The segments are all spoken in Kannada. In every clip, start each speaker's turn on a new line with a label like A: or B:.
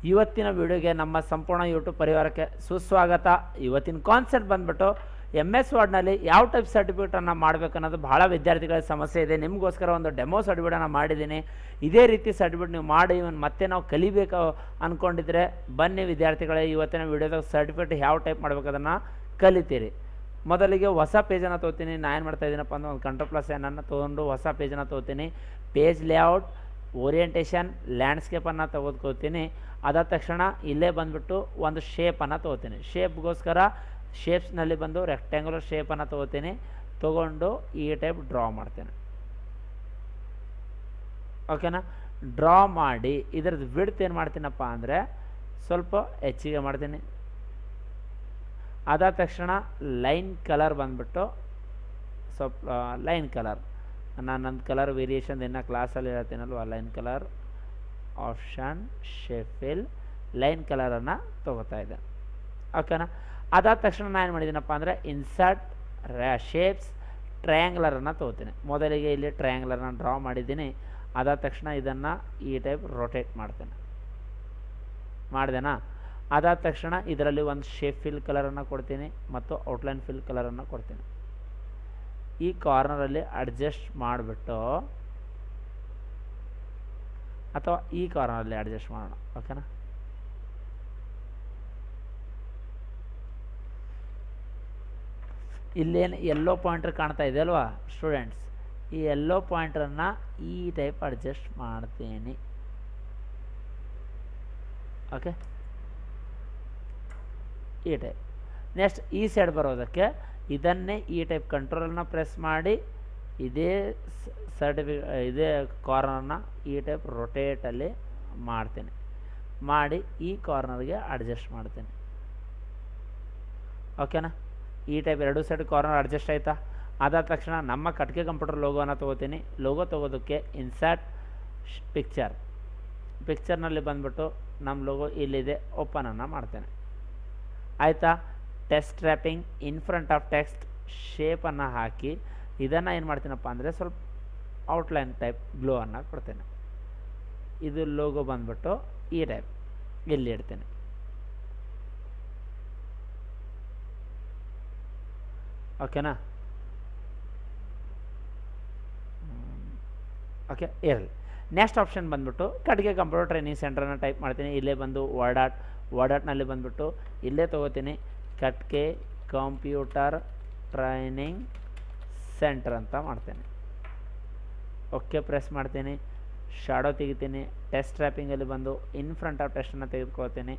A: ಇವತ್ತಿನ ವಿಡಿಯೋಗೆ ನಮ್ಮ ಸಂಪೂರ್ಣ ಯೂಟ್ಯೂಬ್ ಪರಿವಾರಕ್ಕೆ ಸುಸ್ವಾಗತ. ಇವತ್ತಿನ ಕಾನ್ಸೆಪ್ಟ್ ಬಂದ್ಬಿಟ್ಟು MS ವರ್ಡ್ನಲ್ಲಿ ಯಾವ ಟೈಪ್ ಸರ್ಟಿಫಿಕೇಟನ್ನು ಮಾಡಬೇಕನ್ನೋದು ಭಾಳ ವಿದ್ಯಾರ್ಥಿಗಳ ಸಮಸ್ಯೆ ಇದೆ. ನಿಮಗೋಸ್ಕರ ಒಂದು ಡೆಮೋ ಸರ್ಟಿಫಿಕೇಟನ್ನು ಮಾಡಿದ್ದೀನಿ. ಇದೇ ರೀತಿ ಸರ್ಟಿಫಿಕೇಟ್ ನೀವು ಮಾಡಿ ಮತ್ತೆ ನಾವು ಕಲಿಬೇಕು ಅಂದ್ಕೊಂಡಿದ್ರೆ ಬನ್ನಿ ವಿದ್ಯಾರ್ಥಿಗಳೇ, ಇವತ್ತಿನ ವಿಡಿಯೋದಾಗ ಸರ್ಟಿಫಿಕೇಟ್ ಯಾವ ಟೈಪ್ ಮಾಡಬೇಕು ಅದನ್ನು ಕಲಿತೀರಿ. ಮೊದಲಿಗೆ ಹೊಸ ಪೇಜನ್ನು ತೊಗೋತೀನಿ. ನಾನು ಏನು ಮಾಡ್ತಾ ಇದ್ದೀನಪ್ಪ ಅಂದ್ರೆ ಒಂದು Ctrl+N ತೊಗೊಂಡು ಹೊಸ ಪೇಜನ್ನು ತೊಗೋತೀನಿ. ಪೇಜ್ ಲೇಔಟ್, ಓರಿಯೆಂಟೇಷನ್, ಲ್ಯಾಂಡ್ಸ್ಕೇಪನ್ನು ತೆಗೆದುಕೊಳ್ತೀನಿ. ಅದಾದ ತಕ್ಷಣ ಇಲ್ಲೇ ಬಂದುಬಿಟ್ಟು ಒಂದು ಶೇಪನ್ನು ತೊಗೋತೀನಿ. ಶೇಪ್ಗೋಸ್ಕರ ಶೇಪ್ಸ್ನಲ್ಲಿ ಬಂದು ರೆಕ್ಟ್ಯಾಂಗುಲರ್ ಶೇಪನ್ನು ತೊಗೋತೀನಿ. ತೊಗೊಂಡು ಈ ಟೈಪ್ ಡ್ರಾ ಮಾಡ್ತೇನೆ. ಓಕೆನಾ? ಡ್ರಾ ಮಾಡಿ ಇದರದ್ದು ವಿಡ್ತ್ ಏನು ಮಾಡ್ತೀನಪ್ಪ ಅಂದರೆ ಸ್ವಲ್ಪ ಹೆಚ್ಚಿಗೆ ಮಾಡ್ತೀನಿ. ಅದಾದ ತಕ್ಷಣ ಲೈನ್ ಕಲರ್ ಬಂದುಬಿಟ್ಟು ಸ್ವಲ್ಪ ಲೈನ್ ಕಲರ್ ನನ್ನ ಕಲರ್ ವೇರಿಯೇಷನ್ ಇನ್ನೂ ಕ್ಲಾಸಲ್ಲಿ ಹೇಳ್ತೀನಲ್ವ, ಲೈನ್ ಕಲರ್ ಆಪ್ಷನ್ ಶೇಫಿಲ್ ಲೈನ್ ಕಲರನ್ನು ತೊಗೋತಾ ಇದ್ದೆ. ಓಕೆನಾ? ಅದಾದ ತಕ್ಷಣ ನಾನು ಏನು ಮಾಡಿದ್ದೀನಪ್ಪ ಅಂದರೆ ಇನ್ಸರ್ಟ್ ಶೇಪ್ಸ್ ಟ್ರಯಾಂಗ್ಲರನ್ನು ತೊಗೋತೀನಿ. ಮೊದಲಿಗೆ ಇಲ್ಲಿ ಟ್ರಯಾಂಗ್ಲರನ್ನು ಡ್ರಾ ಮಾಡಿದ್ದೀನಿ. ಅದಾದ ತಕ್ಷಣ ಇದನ್ನು ಈ ಟೈಪ್ ರೊಟೇಟ್ ಮಾಡ್ತೇನೆ. ಮಾಡಿದೆನಾ? ಅದಾದ ತಕ್ಷಣ ಇದರಲ್ಲಿ ಒಂದು ಶೇಪ್ ಫಿಲ್ ಕಲರನ್ನು ಕೊಡ್ತೀನಿ ಮತ್ತು ಔಟ್ಲೈನ್ ಫಿಲ್ ಕಲರನ್ನು ಕೊಡ್ತೀನಿ. ಈ ಕಾರ್ನರಲ್ಲಿ ಅಡ್ಜಸ್ಟ್ ಮಾಡಿಬಿಟ್ಟು ಅಥವಾ ಈ ಕಾರ್ನರಲ್ಲಿ ಅಡ್ಜಸ್ಟ್ ಮಾಡೋಣ. ಓಕೆನಾ? ಇಲ್ಲೇನು ಎಲ್ಲೋ ಪಾಯಿಂಟರ್ ಕಾಣ್ತಾ ಇದೆ ಅಲ್ವಾ ಸ್ಟೂಡೆಂಟ್ಸ್, ಈ ಎಲ್ಲೋ ಪಾಯಿಂಟರನ್ನು ಈ ಟೈಪ್ ಅಡ್ಜಸ್ಟ್ ಮಾಡ್ತೀನಿ. ಓಕೆ, ಈ ಟೈಪ್. ನೆಕ್ಸ್ಟ್ ಈ ಸೈಡ್ ಬರೋದಕ್ಕೆ ಇದನ್ನೇ ಈ ಟೈಪ್ ಕಂಟ್ರೋಲನ್ನು ಪ್ರೆಸ್ ಮಾಡಿ ಇದೇ ಇದೇ ಕಾರ್ನರ್ನ ಈ ಟೈಪ್ ರೊಟೇಟಲ್ಲಿ ಮಾಡ್ತೀನಿ. ಮಾಡಿ ಈ ಕಾರ್ನರ್ಗೆ ಅಡ್ಜಸ್ಟ್ ಮಾಡ್ತೀನಿ. ಓಕೆನಾ? ಈ ಟೈಪ್ ಎರಡು ಸೈಡ್ ಕಾರ್ನರ್ ಅಡ್ಜಸ್ಟ್ ಆಯಿತಾ? ಅದಾದ ತಕ್ಷಣ ನಮ್ಮ ಕಟ್ಗೆ ಕಂಪ್ಯೂಟರ್ ಲೋಗೋನ ತೊಗೋತೀನಿ. ಲೋಗೋ ತೊಗೋದಕ್ಕೆ ಇನ್ಸರ್ಟ್ ಪಿಕ್ಚರ್ನಲ್ಲಿ ಬಂದುಬಿಟ್ಟು ನಮ್ಮ ಲೋಗೋ ಇಲ್ಲಿದೆ, ಓಪನನ್ನು ಮಾಡ್ತೇನೆ. ಆಯಿತಾ? Text wrapping in front of text ಶೇಪನ್ನು ಹಾಕಿ ಇದನ್ನು ಏನು ಮಾಡ್ತೀನಪ್ಪ ಅಂದರೆ ಸ್ವಲ್ಪ ಔಟ್ಲೈನ್ ಟೈಪ್ ಗ್ಲೋ ಅನ್ನು ಕೊಡ್ತೇನೆ. ಇದು ಲೋಗೋ ಬಂದುಬಿಟ್ಟು ಈ ಟೈಪ್ ಇಲ್ಲಿ ಇಡ್ತೇನೆ. ಓಕೆನಾ? ಓಕೆ, ಇರಲಿ. ನೆಕ್ಸ್ಟ್ ಆಪ್ಷನ್ ಬಂದುಬಿಟ್ಟು ಕಟ್ಗೆ ಕಂಪ್ಯೂಟರ್ ಟ್ರೈನಿಂಗ್ ಸೆಂಟ್ರನ್ನು ಟೈಪ್ ಮಾಡ್ತೀನಿ. ಇಲ್ಲೇ ಬಂದು ವರ್ಡಾಟ್ನಲ್ಲಿ ಬಂದುಬಿಟ್ಟು ಇಲ್ಲೇ ತೊಗೋತೀನಿ ಕಟ್ಗೆ ಕಂಪ್ಯೂಟರ್ ಟ್ರೈನಿಂಗ್ ಸೆಂಟರ್ ಅಂತ ಮಾಡ್ತೇನೆ. ಓಕೆ ಪ್ರೆಸ್ ಮಾಡ್ತೀನಿ. ಶಾಡೋ ತೆಗಿತೀನಿ. ಟೆಕ್ಸ್ಟ್ ರ್ಯಾಪಿಂಗಲ್ಲಿ ಬಂದು ಇನ್ ಫ್ರಂಟ್ ಆಫ್ ಟೆಕ್ಸ್ಟನ್ನು ತೆಗೆದುಕೊಳ್ತೀನಿ.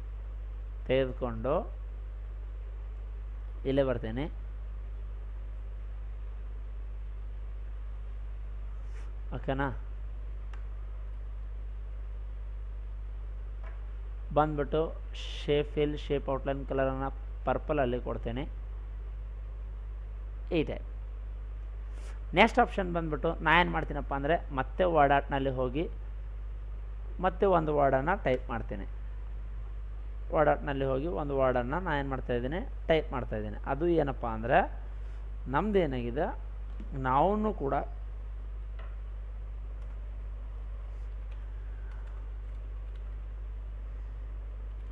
A: ತೆಗೆದುಕೊಂಡು ಇಲ್ಲೇ ಬರ್ತೀನಿ. ಓಕೆನಾ? ಬಂದ್ಬಿಟ್ಟು ಶೇಪ್ ಔಟ್ಲೈನ್ ಕಲರನ್ನು ಪರ್ಪಲಲ್ಲಿ ಕೊಡ್ತೇನೆ. ಈ ಟೈಪ್. ನೆಕ್ಸ್ಟ್ ಆಪ್ಷನ್ ಬಂದುಬಿಟ್ಟು ನಾನು ಏನು ಮಾಡ್ತೀನಪ್ಪ ಅಂದರೆ ಮತ್ತೆ ವರ್ಡಾಟ್ನಲ್ಲಿ ಹೋಗಿ ಮತ್ತೆ ಒಂದು ವರ್ಡನ್ನು ಟೈಪ್ ಮಾಡ್ತೀನಿ. ವರ್ಡಾಟ್ನಲ್ಲಿ ಹೋಗಿ ಒಂದು ವರ್ಡನ್ನು ನಾನು ಏನು ಮಾಡ್ತಾಯಿದ್ದೀನಿ, ಟೈಪ್ ಮಾಡ್ತಾಯಿದ್ದೀನಿ. ಅದು ಏನಪ್ಪ ಅಂದರೆ ನಮ್ಮದು ಏನಾಗಿದೆ, ನಾವು ಕೂಡ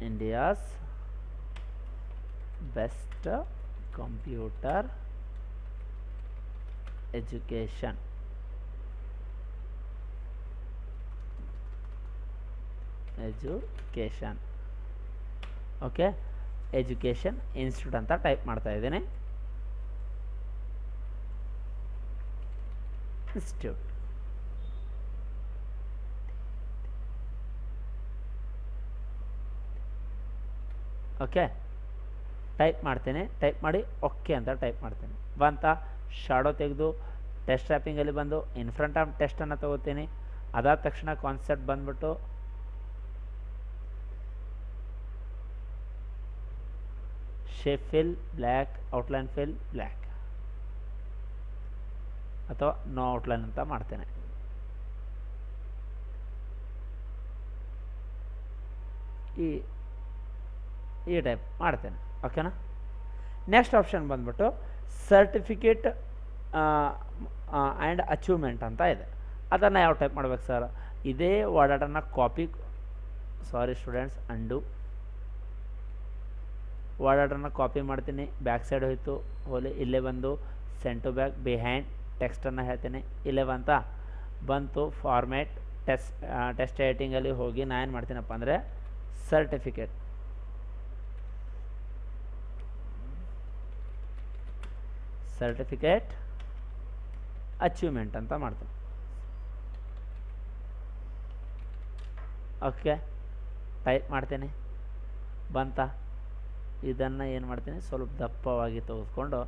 A: India's best computer education okay, education institute ಅಂತ ಟೈಪ್ ಮಾಡ್ತಾ ಇದ್ದೀನಿ. ಇನ್ಸ್ಟಿಟ್ಯೂಟ್. ಓಕೆ, ಟೈಪ್ ಮಾಡ್ತೀನಿ. ಟೈಪ್ ಮಾಡಿ ಓಕೆ ಅಂತ ಟೈಪ್ ಮಾಡ್ತೀನಿ. ಬಂತ ಶಾಡೋ ತೆಗೆದು ಟೆಕ್ಸ್ಟ್ ರ್ಯಾಪಿಂಗಲ್ಲಿ ಬಂದು ಇನ್ ಫ್ರಂಟ್ ಆಫ್ ಟೆಕ್ಸ್ಟನ್ನು ತೊಗೋತೀನಿ. ಅದಾದ ತಕ್ಷಣ ಕಾನ್ಸೆಪ್ಟ್ ಬಂದ್ಬಿಟ್ಟು shape fill black, outline fill black ಅಥವಾ ನೋ ಔಟ್ಲೈನ್ ಅಂತ ಮಾಡ್ತೇನೆ. ಈ ಟೈಪ್ ಮಾಡ್ತೇನೆ. ಓಕೆನಾ? ನೆಕ್ಸ್ಟ್ ಆಪ್ಷನ್ ಬಂದ್ಬಿಟ್ಟು ಸರ್ಟಿಫಿಕೇಟ್ ಆ್ಯಂಡ್ ಅಚೀವ್ಮೆಂಟ್ ಅಂತ ಇದೆ. ಅದನ್ನು ಯಾವ ಟೈಪ್ ಮಾಡ್ಬೇಕು ಸರ್? ಇದೇ ವರ್ಡನ್ನು ಕಾಪಿ ಸಾರಿ ಸ್ಟೂಡೆಂಟ್ಸ್, ಅಂಡು. ವರ್ಡ್ ಆರ್ಡರ್ನ ಕಾಪಿ ಮಾಡ್ತೀನಿ, ಬ್ಯಾಕ್ ಸೈಡ್ ಹೋಯಿತು, ಹೋಲಿ ಇಲ್ಲೇ ಬಂದು ಸೆಂಡ್ ಟು ಬ್ಯಾಕ್ ಬಿಹೈಂಡ್ ಟೆಕ್ಸ್ಟನ್ನು ಹೇಳ್ತೀನಿ. ಇಲ್ಲೇ ಬಂತು ಫಾರ್ಮ್ಯಾಟ್ ಟೆಸ್ಟ್ ಎಡಿಟಿಂಗಲ್ಲಿ ಹೋಗಿ ನಾನು ಏನು ಮಾಡ್ತೀನಪ್ಪ ಅಂದರೆ ಸರ್ಟಿಫಿಕೇಟ್ ಅಚೀವ್ಮೆಂಟ್ ಅಂತ ಮಾಡ್ತೀನಿ. ಓಕೆ, ಟೈಪ್ ಮಾಡ್ತೀನಿ, ಇದನ್ನು ಏನು ಮಾಡ್ತೀನಿ, ಸ್ವಲ್ಪ ದಪ್ಪವಾಗಿ ತೆಗೆದುಕೊಂಡು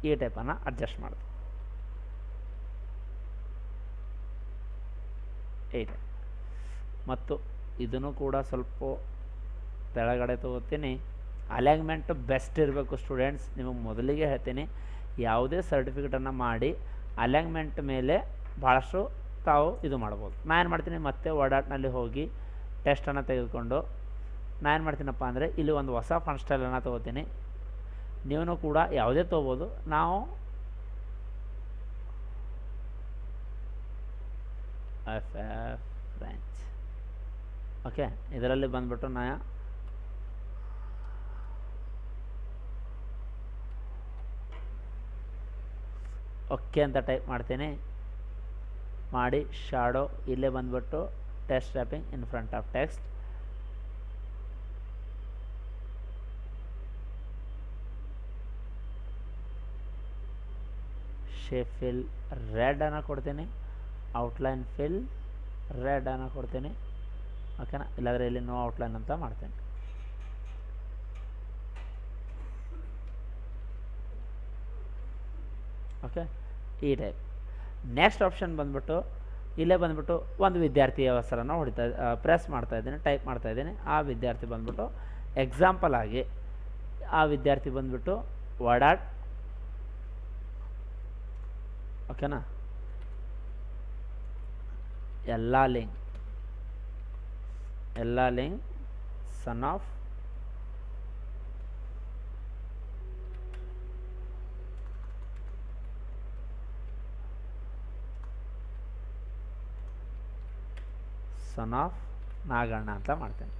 A: ಈ ಟೈಪನ್ನು ಅಡ್ಜಸ್ಟ್ ಮಾಡ್ತೀನಿ. ಏಟ್ ಮತ್ತು ಇದನ್ನು ಕೂಡ ಸ್ವಲ್ಪ ತೆಳಗಡೆ ತೊಗೋತೀನಿ. ಅಲೈನ್ಮೆಂಟು ಬೆಸ್ಟ್ ಇರಬೇಕು ಸ್ಟೂಡೆಂಟ್ಸ್. ನಿಮಗೆ ಮೊದಲಿಗೆ ಹೇಳ್ತೀನಿ, ಯಾವುದೇ ಸರ್ಟಿಫಿಕೇಟನ್ನು ಮಾಡಿ ಅಲೈನ್ಮೆಂಟ್ ಮೇಲೆ ಭಾಳಷ್ಟು ತಾವು ಇದು ಮಾಡ್ಬೋದು. ನಾನು ಏನು ಮಾಡ್ತೀನಿ, ಮತ್ತೆ ವರ್ಡ್ ಆರ್ಟ್ನಲ್ಲಿ ಹೋಗಿ ಟೆಸ್ಟನ್ನು ತೆಗೆದುಕೊಂಡು ನಾನು ಏನು ಮಾಡ್ತೀನಪ್ಪ ಅಂದರೆ ಇಲ್ಲಿ ಒಂದು ಹೊಸ ಫಾಂಟ್ ಸ್ಟೈಲನ್ನು ತೊಗೋತೀನಿ. ನೀವು ಕೂಡ ಯಾವುದೇ ತೊಗೋಬೋದು. ನಾವು ಫ್ರೆಂಚ್. ಓಕೆ, ಇದರಲ್ಲಿ ಬಂದುಬಿಟ್ಟು ನಾನು ಓಕೆ ಅಂತ ಟೈಪ್ ಮಾಡ್ತೀನಿ. ಮಾಡಿ ಶಾಡೋ ಇಲ್ಲೇ ಬಂದುಬಿಟ್ಟು test wrapping in front of text. Shape fill red ಅನ್ನು ಕೊಡ್ತೀನಿ, ಔಟ್ಲೈನ್ ಫಿಲ್ ರೆಡ್ ಅನ್ನು ಕೊಡ್ತೀನಿ. ಓಕೆನಾ, ಇಲ್ಲಾಂದರೆ ಇಲ್ಲಿ ನೋ ಔಟ್ಲೈನ್ ಅಂತ ಮಾಡ್ತೀನಿ. ಓಕೆ, ಈ ಟೈಪ್. ನೆಕ್ಸ್ಟ್ ಆಪ್ಷನ್ ಬಂದುಬಿಟ್ಟು ಇಲ್ಲೇ ಬಂದುಬಿಟ್ಟು ಒಂದು ವಿದ್ಯಾರ್ಥಿಯ ಹೆಸರನ್ನು ಪ್ರೆಸ್ ಮಾಡ್ತಾಯಿದ್ದೀನಿ, ಟೈಪ್ ಮಾಡ್ತಾಯಿದ್ದೀನಿ. ಆ ವಿದ್ಯಾರ್ಥಿ ಬಂದುಬಿಟ್ಟು ಎಕ್ಸಾಂಪಲ್ ಆಗಿ ಆ ವಿದ್ಯಾರ್ಥಿ ಬಂದುಬಿಟ್ಟು ವರ್ಡ್ ಆರ್ಟ್. ಓಕೆನಾ, ಎಲ್ಲ ಲಿಂಕ್ ಸನ್ ಆಫ್ ನಾಗಣ್ಣ ಅಂತ ಮಾಡ್ತೇನೆ.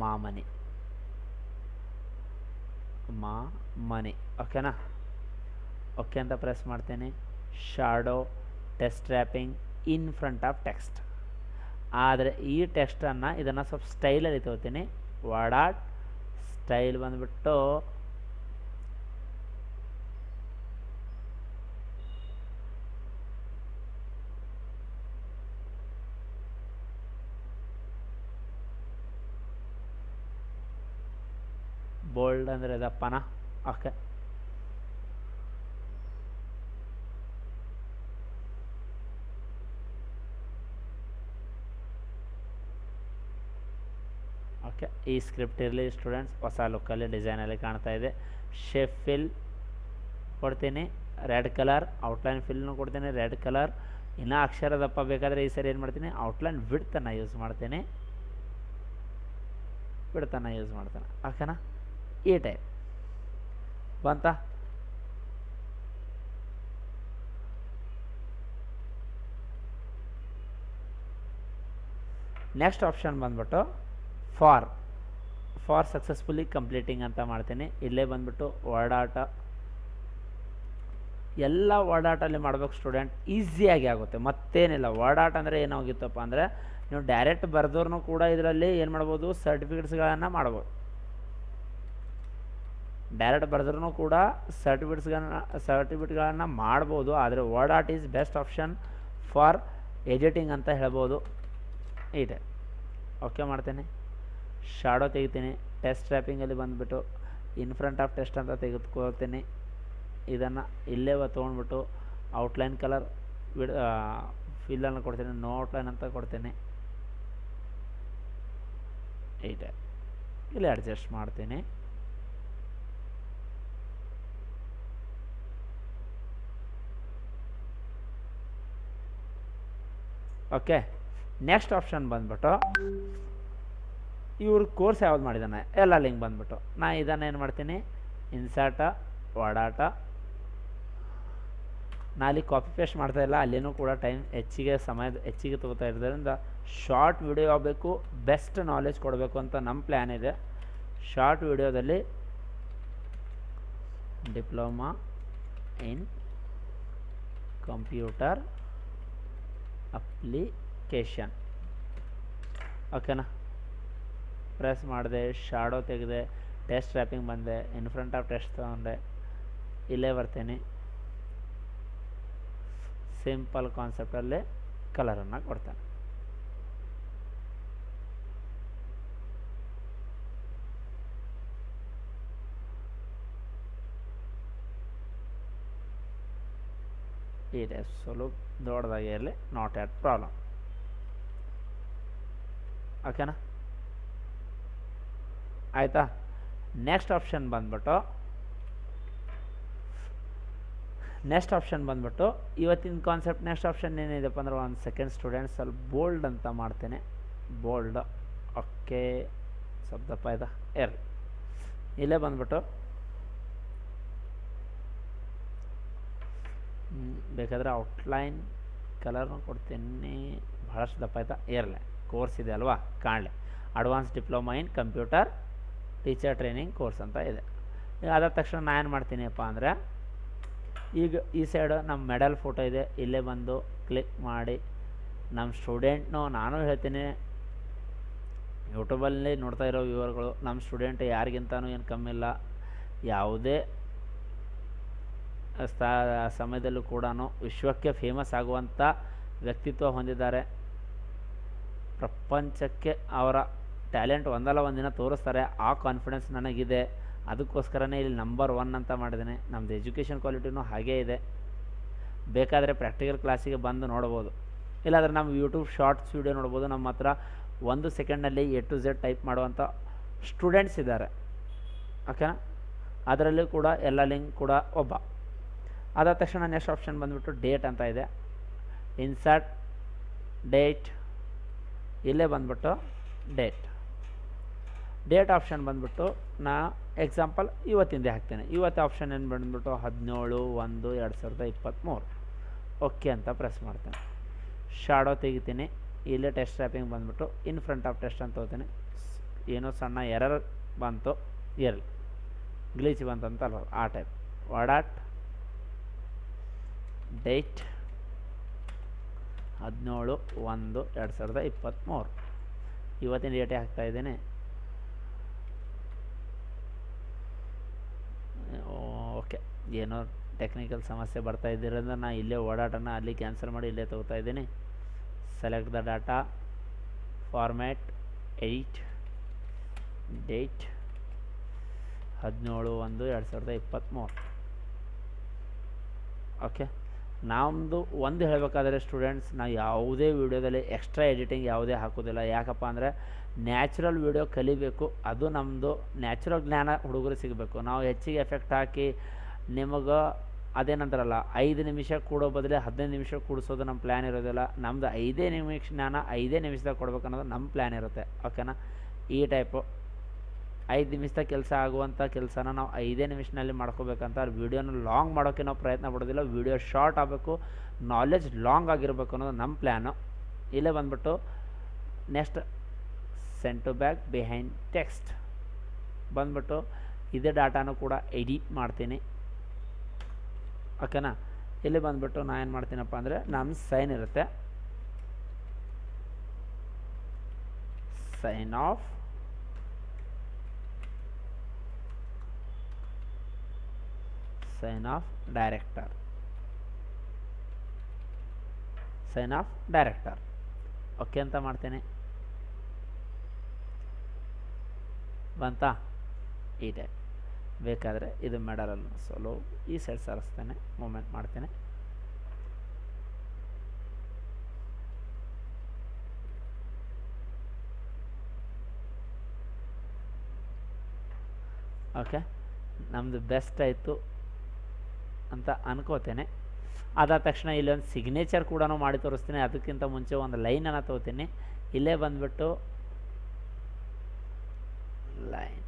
A: ಮಾಮನಿ. ಓಕೆನಾ, ಓಕೆ ಅಂತ ಪ್ರೆಸ್ ಮಾಡ್ತೇನೆ. Shadow test wrapping in front of text. ಆದರೆ ಈ ಟೆಕ್ಸ್ಟನ್ನು ಇದನ್ನು ಸ್ವಲ್ಪ ಸ್ಟೈಲಲ್ಲಿ ತೊಗೋತೀನಿ. ವರ್ಡ್ ಆರ್ಟ್ ಸ್ಟೈಲ್ ಬಂದುಬಿಟ್ಟು ಬೋಲ್ಡ್ ಅಂದರೆ ಇದಪ್ಪನ. ಓಕೆ, ಓಕೆ, ಈ ಸ್ಕ್ರಿಪ್ಟ್ ಇರಲಿ ಸ್ಟೂಡೆಂಟ್ಸ್. ಹೊಸ ಲುಕ್ಕಲ್ಲಿ ಡಿಸೈನಲ್ಲಿ ಕಾಣ್ತಾ ಇದೆ. ಶೇಪ್ ಫಿಲ್ ಕೊಡ್ತೀನಿ, ರೆಡ್ ಕಲರ್. ಔಟ್ಲೈನ್ ಫಿಲ್ನು ಕೊಡ್ತೀನಿ, ರೆಡ್ ಕಲರ್. ಇನ್ನೂ ಅಕ್ಷರ ದಪ್ಪ ಬೇಕಾದರೆ ಈ ಸರಿ ಏನು ಮಾಡ್ತೀನಿ, ಔಟ್ಲೈನ್ ವಿಡ್ತನ್ನು ಯೂಸ್ ಮಾಡ್ತೀನಿ. ಓಕೆನಾ, ಈ ಟೈಪ್ ಬಂತ. ನೆಕ್ಸ್ಟ್ ಆಪ್ಷನ್ ಬಂದ್ಬಿಟ್ಟು ಫಾರ್ ಸಕ್ಸಸ್ಫುಲಿ ಕಂಪ್ಲೀಟಿಂಗ್ ಅಂತ ಮಾಡ್ತೀನಿ. ಇಲ್ಲೇ ಬಂದ್ಬಿಟ್ಟು ವರ್ಡ್ ಆರ್ಟ್. ಎಲ್ಲ ವರ್ಡ್ ಆರ್ಟಲ್ಲಿ ಮಾಡ್ಬೇಕು ಸ್ಟೂಡೆಂಟ್, ಈಸಿಯಾಗಿ ಆಗುತ್ತೆ, ಮತ್ತೇನಿಲ್ಲ. ವರ್ಡ್ ಆರ್ಟ್ ಅಂದರೆ ಏನಾಗಿತ್ತಪ್ಪ ಅಂದರೆ ನೀವು ಡೈರೆಕ್ಟ್ ಬರೆದವ್ರನ್ನೂ ಕೂಡ ಇದರಲ್ಲಿ ಏನು ಮಾಡ್ಬೋದು, ಸರ್ಟಿಫಿಕೇಟ್ಸ್ಗಳನ್ನು ಮಾಡ್ಬೋದು. ಡೈರೆಕ್ಟ್ ಬರೆದ್ರೂ ಕೂಡ ಸರ್ಟಿಫಿಕೇಟ್ಗಳನ್ನು ಮಾಡ್ಬೋದು. ಆದರೆ word art is best option for editing ಅಂತ ಹೇಳ್ಬೋದು. ಇದೆ. ಓಕೆ ಮಾಡ್ತೀನಿ, ಶಾಡೋ ತೆಗಿತೀನಿ. ಟೆಸ್ಟ್ ರ್ಯಾಪಿಂಗಲ್ಲಿ ಬಂದುಬಿಟ್ಟು ಇನ್ ಫ್ರಂಟ್ ಆಫ್ ಟೆಸ್ಟ್ ಅಂತ ತೆಗೆದುಕೊಳ್ತೀನಿ. ಇದನ್ನು ಇಲ್ಲೇ ತೊಗೊಂಡ್ಬಿಟ್ಟು ಔಟ್ಲೈನ್ ಕಲರ್ ಫಿಲ್ಲನ್ನು ಕೊಡ್ತೀನಿ, ನೋ ಔಟ್ಲೈನ್ ಅಂತ ಕೊಡ್ತೀನಿ. ಇದೆ, ಇಲ್ಲಿ ಅಡ್ಜಸ್ಟ್ ಮಾಡ್ತೀನಿ. ಓಕೆ, ನೆಕ್ಸ್ಟ್ ಆಪ್ಷನ್ ಬಂದ್ಬಿಟ್ಟು ಇವ್ರ ಕೋರ್ಸ್ ಯಾವ್ದು ಮಾಡಿದ್ದಾನೆ ಎಲ್ಲ ಲಿಂಕ್ ಬಂದ್ಬಿಟ್ಟು ನಾ ಇದನ್ನು ಏನು ಮಾಡ್ತೀನಿ, ಇನ್ಸರ್ಟ ವರ್ಡ್ ಆರ್ಟ. ನಾ ಅಲ್ಲಿ ಕಾಪಿ ಪೇಸ್ಟ್ ಮಾಡ್ತಾಯಿಲ್ಲ, ಅಲ್ಲಿನೂ ಕೂಡ ಸಮಯ ಹೆಚ್ಚಿಗೆ ತೊಗೋತಾ ಇರೋದ್ರಿಂದ ಶಾರ್ಟ್ ವಿಡಿಯೋ ಆಗಬೇಕು, ಬೆಸ್ಟ್ ನಾಲೆಜ್ ಕೊಡಬೇಕು ಅಂತ ನಮ್ಮ ಪ್ಲ್ಯಾನ್ ಇದೆ. ಶಾರ್ಟ್ ವಿಡಿಯೋದಲ್ಲಿ ಡಿಪ್ಲೊಮಾ ಇನ್ ಕಂಪ್ಯೂಟರ್ ಅಪ್ಲಿಕೇಶನ್. ಓಕೆನಾ, ಪ್ರೆಸ್ ಮಾಡಿದೆ, ಶಾಡೋ ತೆಗೆದೆ, ಟೆಸ್ಟ್ ರ್ಯಾಪಿಂಗ್ ಬಂದೆ, ಇನ್ ಫ್ರಂಟ್ ಆಫ್ ಟೆಸ್ಟ್ ತೊಗೊಂಡೆ, ಇಲ್ಲೇ ಬರ್ತೀನಿ, ಸಿಂಪಲ್ ಕಾನ್ಸೆಪ್ಟಲ್ಲಿ ಕಲರನ್ನು ಕೊಡ್ತಾನೆ. ಇದೆ ಸ್ವಲ್ಪ ದೊಡ್ಡದಾಗಿ ಇರಲಿ, ನಾಟ್ ಎಟ್ ಪ್ರಾಬ್ಲಮ್. ಓಕೆನಾ, ಆಯಿತಾ. ನೆಕ್ಸ್ಟ್ ಆಪ್ಷನ್ ಬಂದ್ಬಿಟ್ಟು ಇವತ್ತಿನ ಕಾನ್ಸೆಪ್ಟ್ ನೆಕ್ಸ್ಟ್ ಆಪ್ಷನ್ ಏನಿದೆಪ್ಪ ಅಂದ್ರೆ, ಒಂದು ಸೆಕೆಂಡ್ ಸ್ಟೂಡೆಂಟ್ ಸ್ವಲ್ಪ ಬೋಲ್ಡ್ ಅಂತ ಮಾಡ್ತೇನೆ. ಬೋಲ್ಡ್, ಓಕೆ, ಸ್ವಲ್ಪ ದಪ್ಪ ಇದೆ ಇರಲಿ. ಇಲ್ಲೇ ಬಂದ್ಬಿಟ್ಟು ಬೇಕಾದರೆ ಔಟ್ಲೈನ್ ಕಲರ್ನು ಕೊಡ್ತೀನಿ. ಭಾಳಷ್ಟು ದಪ್ಪ ಆಯ್ತಾ ಇರಲಿ, ಕೋರ್ಸ್ ಇದೆ ಅಲ್ವಾ, ಕಾಣಲಿ. Advance diploma in computer teacher training course ಅಂತ ಇದೆ. ಅದಾದ ತಕ್ಷಣ ನಾನು ಏನು ಮಾಡ್ತೀನಿಪ್ಪ ಅಂದರೆ, ಈಗ ಈ ಸೈಡು ನಮ್ಮ ಮೆಡಲ್ ಫೋಟೋ ಇದೆ, ಇಲ್ಲೇ ಬಂದು ಕ್ಲಿಕ್ ಮಾಡಿ ನಮ್ಮ ಸ್ಟೂಡೆಂಟ್ನು ನಾನು ಹೇಳ್ತೀನಿ, ಯೂಟ್ಯೂಬಲ್ಲಿ ನೋಡ್ತಾ ಇರೋ ವ್ಯೂವರ್ಗಳು ನಮ್ಮ ಸ್ಟೂಡೆಂಟ್ ಯಾರಿಗಿಂತನೂ ಏನು ಕಮ್ಮಿ ಇಲ್ಲ. ಯಾವುದೇ ಸಮಯದಲ್ಲೂ ಕೂಡ ವಿಶ್ವಕ್ಕೆ ಫೇಮಸ್ ಆಗುವಂಥ ವ್ಯಕ್ತಿತ್ವ ಹೊಂದಿದ್ದಾರೆ. ಪ್ರಪಂಚಕ್ಕೆ ಅವರ ಟ್ಯಾಲೆಂಟ್ ಒಂದಲ್ಲ ಒಂದಿನ ತೋರಿಸ್ತಾರೆ, ಆ ಕಾನ್ಫಿಡೆನ್ಸ್ ನನಗಿದೆ. ಅದಕ್ಕೋಸ್ಕರನೇ ಇಲ್ಲಿ ನಂಬರ್ 1 ಅಂತ ಮಾಡಿದ್ದೇನೆ. ನಮ್ಮದು ಎಜುಕೇಷನ್ ಕ್ವಾಲಿಟಿನೂ ಹಾಗೇ ಇದೆ. ಬೇಕಾದರೆ ಪ್ರಾಕ್ಟಿಕಲ್ ಕ್ಲಾಸಿಗೆ ಬಂದು ನೋಡ್ಬೋದು, ಇಲ್ಲಾಂದರೆ ನಮ್ಮ ಯೂಟ್ಯೂಬ್ ಶಾರ್ಟ್ಸ್ ವೀಡಿಯೋ ನೋಡ್ಬೋದು. ನಮ್ಮ ಹತ್ರ 1 ಸೆಕೆಂಡ್ನಲ್ಲಿ A to Z ಟೈಪ್ ಮಾಡುವಂಥ ಸ್ಟೂಡೆಂಟ್ಸ್ ಇದ್ದಾರೆ. ಓಕೆನಾ, ಅದರಲ್ಲಿ ಕೂಡ ಎಲ್ಲ ಲಿಂಕ್ ಕೂಡ ಒಬ್ಬ. ಅದಾದ ತಕ್ಷಣ ನೆಕ್ಸ್ಟ್ ಆಪ್ಷನ್ ಬಂದುಬಿಟ್ಟು ಡೇಟ್ ಅಂತ ಇದೆ. ಇನ್ಸರ್ಟ್ ಡೇಟ್, ಇಲ್ಲೇ ಬಂದ್ಬಿಟ್ಟು ಡೇಟ್ ಆಪ್ಷನ್ ಬಂದ್ಬಿಟ್ಟು ನಾ ಎಕ್ಸಾಂಪಲ್ ಇವತ್ತಿಂದೇ ಹಾಕ್ತೇನೆ. ಇವತ್ತು ಆಪ್ಷನ್ ಏನು ಬಂದ್ಬಿಟ್ಟು 17/1/2023. ಓಕೆ ಅಂತ ಪ್ರೆಸ್ ಮಾಡ್ತೇನೆ. ಶಾಡೋ ತೆಗಿತೀನಿ, ಇಲ್ಲೇ ಟೆಸ್ಟ್ ರ್ಯಾಪಿಂಗ್ ಬಂದ್ಬಿಟ್ಟು ಇನ್ ಫ್ರಂಟ್ ಆಫ್ ಟೆಸ್ಟ್ ಅಂತ ಹೋಗ್ತೀನಿ. ಏನೋ ಸಣ್ಣ ಎರರ್ ಬಂತು, ಇರಲಿ, ಗ್ಲೀಚ್ ಬಂತಂತ ಅಲ್ವ, ಆ ಟೈಪ್. ವಾಡಾಟ್ ಡೇಟ್ 17/1/2023. ಇವತ್ತಿನ ಡೇಟೇ ಹಾಕ್ತಾಯಿದ್ದೀನಿ. ಓಕೆ, ಏನೋ ಟೆಕ್ನಿಕಲ್ ಸಮಸ್ಯೆ ಬರ್ತಾ ಇದ್ದಿರೋದ್ರಿಂದ ನಾನು ಇಲ್ಲೇ ಓಡಾಟನ ಅಲ್ಲಿ ಕ್ಯಾನ್ಸಲ್ ಮಾಡಿ ಇಲ್ಲೇ ತೊಗೋತಾ ಇದ್ದೀನಿ. Select the data, format, edit, date 17/1/2023. Okay, ನಮ್ಮದು ಒಂದು ಹೇಳಬೇಕಾದ್ರೆ ಸ್ಟೂಡೆಂಟ್ಸ್, ನಾವು ಯಾವುದೇ ವೀಡಿಯೋದಲ್ಲಿ ಎಕ್ಸ್ಟ್ರಾ ಎಡಿಟಿಂಗ್ ಯಾವುದೇ ಹಾಕೋದಿಲ್ಲ. ಯಾಕಪ್ಪ ಅಂದರೆ ನ್ಯಾಚುರಲ್ ವೀಡಿಯೋ ಕಲಿಬೇಕು, ಅದು ನಮ್ಮದು ನ್ಯಾಚುರಲ್ ಜ್ಞಾನ ಹುಡುಗರು ಸಿಗಬೇಕು. ನಾವು ಹೆಚ್ಚಿಗೆ ಎಫೆಕ್ಟ್ ಹಾಕಿ ನಿಮಗೆ ಅದೇನಂತಾರಲ್ಲ, 5 ನಿಮಿಷ ಕೂಡೋ ಬದಲೇ 15 ನಿಮಿಷ ಕೂಡಿಸೋದು ನಮ್ಮ ಪ್ಲ್ಯಾನ್ ಇರೋದಿಲ್ಲ. ನಮ್ಮದು 5 ನಿಮಿಷ ಜ್ಞಾನ 5 ನಿಮಿಷದಾಗ ಕೊಡ್ಬೇಕು ಅನ್ನೋದು ನಮ್ಮ ಪ್ಲ್ಯಾನ್ ಇರುತ್ತೆ. ಓಕೆನಾ, ಈ ಟೈಪು 5 ನಿಮಿಷದಾಗ ಕೆಲಸ ಆಗುವಂಥ ಕೆಲಸನ ನಾವು 5 ನಿಮಿಷದಲ್ಲಿ ಮಾಡ್ಕೋಬೇಕಂತ ವೀಡಿಯೋನ ಲಾಂಗ್ ಮಾಡೋಕ್ಕೆ ನಾವು ಪ್ರಯತ್ನ ಪಡೋದಿಲ್ಲ. ವೀಡಿಯೋ ಶಾರ್ಟ್ ಆಗಬೇಕು, ನಾಲೆಜ್ ಲಾಂಗ್ ಆಗಿರಬೇಕು ಅನ್ನೋದು ನಮ್ಮ ಪ್ಲ್ಯಾನು. ಇಲ್ಲೇ ಬಂದ್ಬಿಟ್ಟು next send to back behind text ಬಂದ್ಬಿಟ್ಟು ಇದೇ ಡಾಟಾನು ಕೂಡ ಎಡಿಟ್ ಮಾಡ್ತೀನಿ. ಓಕೆನಾ, ಇಲ್ಲಿ ಬಂದ್ಬಿಟ್ಟು ನಾನು ಏನು ಮಾಡ್ತೀನಪ್ಪ ಅಂದರೆ, ನಮ್ಮ ಸೈನ್ ಇರುತ್ತೆ, ಸೈನ್ ಆಫ್ ಡೈರೆಕ್ಟರ್, ಓಕೆ ಅಂತ ಮಾಡ್ತೇನೆ. ಬಂತಾ? ಈ ಟೈಪ್. ಬೇಕಾದರೆ ಇದು ಮೆಡಲನ್ನು ಸೋಲೋ ಈ ಸೈಡ್ ಸರಿಸ್ತೇನೆ, ಮೂಮೆಂಟ್ ಮಾಡ್ತೇನೆ. ಓಕೆ, ನಮ್ಮದು ಬೆಸ್ಟ್ ಆಯಿತು ಅಂತ ಅನ್ಕೋತೇನೆ. ಅದಾದ ತಕ್ಷಣ ಇಲ್ಲೊಂದು ಸಿಗ್ನೇಚರ್ ಕೂಡ ಮಾಡಿ ತೋರಿಸ್ತೀನಿ. ಅದಕ್ಕಿಂತ ಮುಂಚೆ ಒಂದು ಲೈನನ್ನು ತೊಗೋತೀನಿ. ಇಲ್ಲೇ ಬಂದುಬಿಟ್ಟು ಲೈನ್,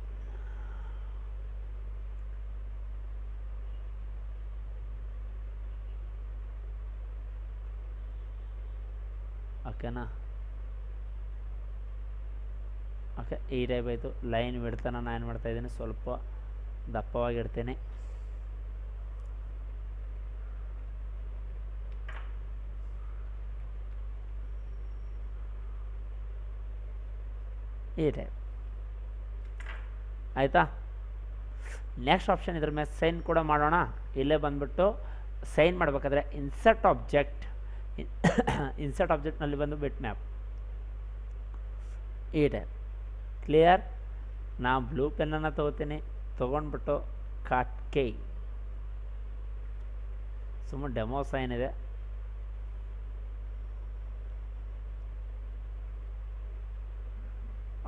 A: ಓಕೆನಾ. ಓಕೆ, ಈ ಟೈಪ್ ಆಯಿತು. ಲೈನ್ ಬಿಡ್ತಾನೆ ನಾನು ಏನು ಮಾಡ್ತಾಯಿದ್ದೀನಿ, ಸ್ವಲ್ಪ ದಪ್ಪವಾಗಿಡ್ತೀನಿ. ಈ ಟೈಪ್ ಆಯಿತಾ. ನೆಕ್ಸ್ಟ್ ಆಪ್ಷನ್ ಇದ್ರ ಮೇಲೆ ಸೈನ್ ಕೂಡ ಮಾಡೋಣ. ಇಲ್ಲೇ ಬಂದುಬಿಟ್ಟು ಸೈನ್ ಮಾಡಬೇಕಾದ್ರೆ ಇನ್ಸರ್ಟ್ ಆಬ್ಜೆಕ್ಟ್, ಇನ್ಸರ್ಟ್ ಆಬ್ಜೆಕ್ಟ್ನಲ್ಲಿ ಬಂದು ಬಿಟ್ ಮ್ಯಾಪ್ ಈ ಟೈಪ್. ಕ್ಲಿಯರ್. ನಾನು ಬ್ಲೂ ಪೆನ್ನನ್ನು ತೊಗೋತೀನಿ, ತೊಗೊಂಡ್ಬಿಟ್ಟು ಕಾಟ್ ಕೈ ಸುಮ್ಮನೆ ಡೆಮೋ ಸೈನ್ ಇದೆ.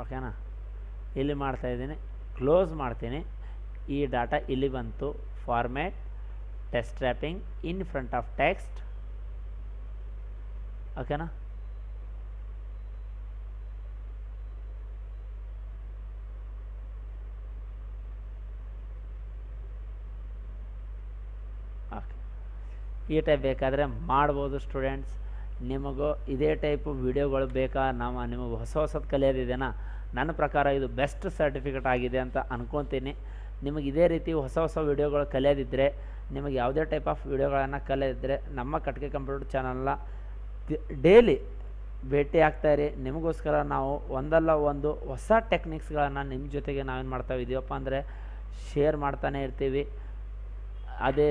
A: ಓಕೆನಾ, ಇಲ್ಲಿ ಮಾಡ್ತಾಯಿದ್ದೀನಿ, ಕ್ಲೋಸ್ ಮಾಡ್ತೀನಿ. ಈ ಡಾಟಾ ಇಲ್ಲಿ ಬಂತು. Format test wrapping in front of text. ಓಕೆನಾ, ಓಕೆ, ಈ ಟೈಪ್ ಬೇಕಾದರೆ ಮಾಡ್ಬೋದು ಸ್ಟೂಡೆಂಟ್ಸ್. ನಿಮಗೂ ಇದೇ ಟೈಪು ವೀಡಿಯೋಗಳು ಬೇಕಾ? ನಿಮಗೆ ಹೊಸದು ಕಲಿಯೋದಿದೆನಾ? ನನ್ನ ಪ್ರಕಾರ ಇದು ಬೆಸ್ಟ್ ಸರ್ಟಿಫಿಕೇಟ್ ಆಗಿದೆ ಅಂತ ಅಂದ್ಕೊತೀನಿ. ನಿಮಗೆ ಇದೇ ರೀತಿ ಹೊಸ ವೀಡಿಯೋಗಳು ಕಲಿಯೋದಿದ್ದರೆ, ನಿಮಗೆ ಯಾವುದೇ ಟೈಪ್ ಆಫ್ ವೀಡಿಯೋಗಳನ್ನು ಕಲಿಯೋದಿದ್ದರೆ ನಮ್ಮ ಕಟ್ಗೆ ಕಂಪ್ಯೂಟರ್ ಚಾನಲ್ನ ಡೈಲಿ ಭೇಟಿ ಆಗ್ತಾಯಿರಿ. ನಿಮಗೋಸ್ಕರ ನಾವು ಒಂದಲ್ಲ ಒಂದು ಹೊಸ ಟೆಕ್ನಿಕ್ಸ್ಗಳನ್ನು ನಿಮ್ಮ ಜೊತೆಗೆ ನಾವೇನು ಮಾಡ್ತಾ ಇದೀವಪ್ಪ ಅಂದರೆ ಶೇರ್ ಮಾಡ್ತಾನೆ ಇರ್ತೀವಿ. ಅದೇ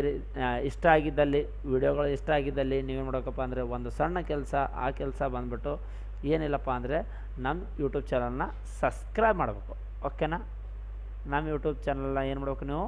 A: ಇಷ್ಟ ಆಗಿದ್ದಲ್ಲಿ, ವಿಡಿಯೋಗಳು ಇಷ್ಟ ಆಗಿದ್ದಲ್ಲಿ ನೀವೇನು ಮಾಡೋಕ್ಕಪ್ಪ ಅಂದರೆ ಒಂದು ಸಣ್ಣ ಕೆಲಸ, ಆ ಕೆಲಸ ಬಂದುಬಿಟ್ಟು ಏನಿಲ್ಲಪ್ಪ ಅಂದರೆ ನಮ್ಮ ಯೂಟ್ಯೂಬ್ ಚಾನಲ್ನ ಸಬ್ಸ್ಕ್ರೈಬ್ ಮಾಡಬೇಕು. ಓಕೆನಾ, ನಮ್ಮ ಯೂಟ್ಯೂಬ್ ಚಾನಲ್ನ ಏನು ಮಾಡಬೇಕು ನೀವು